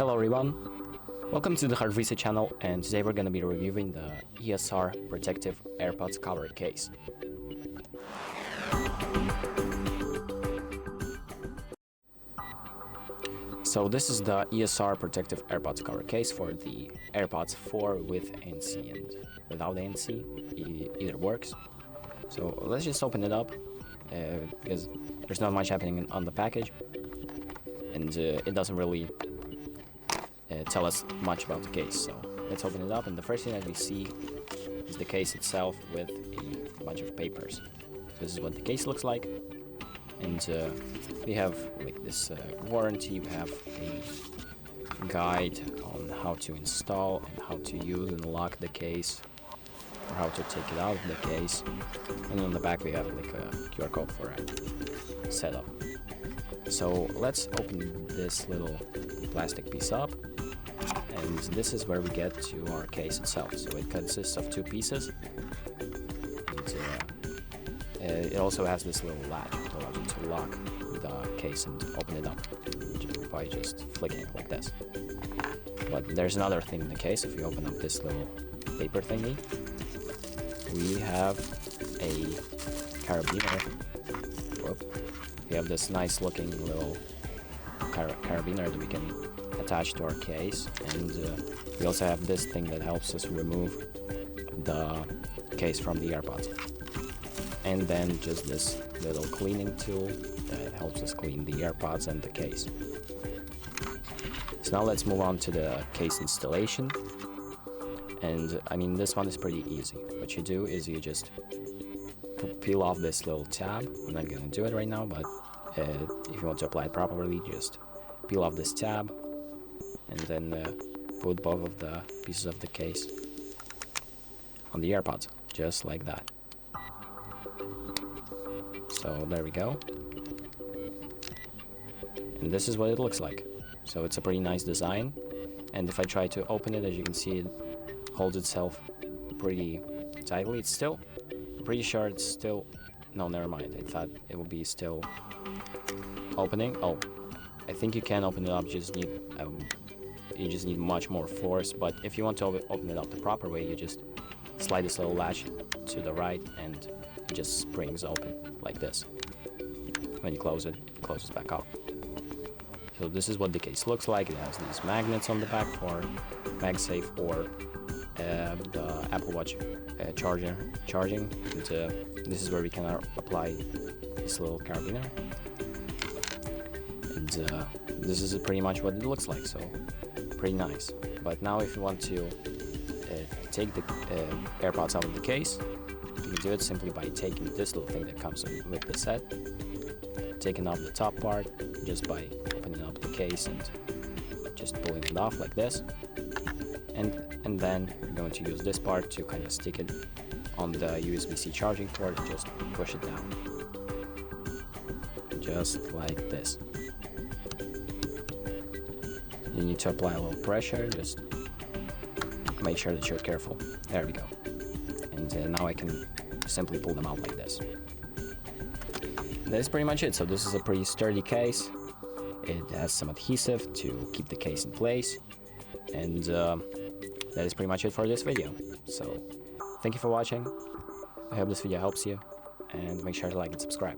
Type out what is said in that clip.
Hello everyone, welcome to the HardReset channel, and today we're going to be reviewing the ESR Protective AirPods cover case. So this is the ESR Protective AirPods cover case for the AirPods 4 with ANC and without ANC, either works. So let's just open it up, because there's not much happening on the package, and it doesn't really tell us much about the case. So let's open it up, and the first thing that we see is the case itself with a bunch of papers. This is what the case looks like, and we have like this warranty. We have a guide on how to install and how to use and lock the case, or how to take it out of the case, and on the back we have like a QR code for a setup. So let's open this little plastic piece up, and this is where we get to our case itself. So it consists of two pieces, and it also has this little latch that allows you to lock the case and open it up by just flicking it like this. But there's another thing in the case. If you open up this little paper thingy, we have a carabiner. We have this nice looking little carabiner that we can attach to our case, and we also have this thing that helps us remove the case from the AirPods, and then just this little cleaning tool that helps us clean the AirPods and the case. So now let's move on to the case installation, and I mean, this one is pretty easy. What you do is you just peel off this little tab. I'm not gonna do it right now, but if you want to apply it properly, just peel off this tab and then put both of the pieces of the case on the AirPods, just like that. So there we go, and this is what it looks like. So it's a pretty nice design, and if I try to open it, as you can see, it holds itself pretty tightly. It's still, I'm pretty sure it's still, no, never mind, I thought it would be still opening. Oh, I think you can open it up, you just need much more force. But if you want to open it up the proper way, you just slide this little latch to the right, and it just springs open like this. When you close it, it closes back up. So this is what the case looks like. It has these magnets on the back for MagSafe or the Apple Watch charging, and this is where we can apply this little carabiner, and this is pretty much what it looks like. So pretty nice. But now if you want to take the AirPods out of the case, you can do it simply by taking this little thing that comes with the set, taking off the top part just by opening up the case and just pulling it off like this, and then you're going to use this part to kind of stick it on the USB-C charging port and just push it down, just like this. You need to apply a little pressure, just make sure that you're careful. There we go. And now I can simply pull them out like this. That's pretty much it. So this is a pretty sturdy case. It has some adhesive to keep the case in place, and that is pretty much it for this video. So thank you for watching. I hope this video helps you, and make sure to like and subscribe.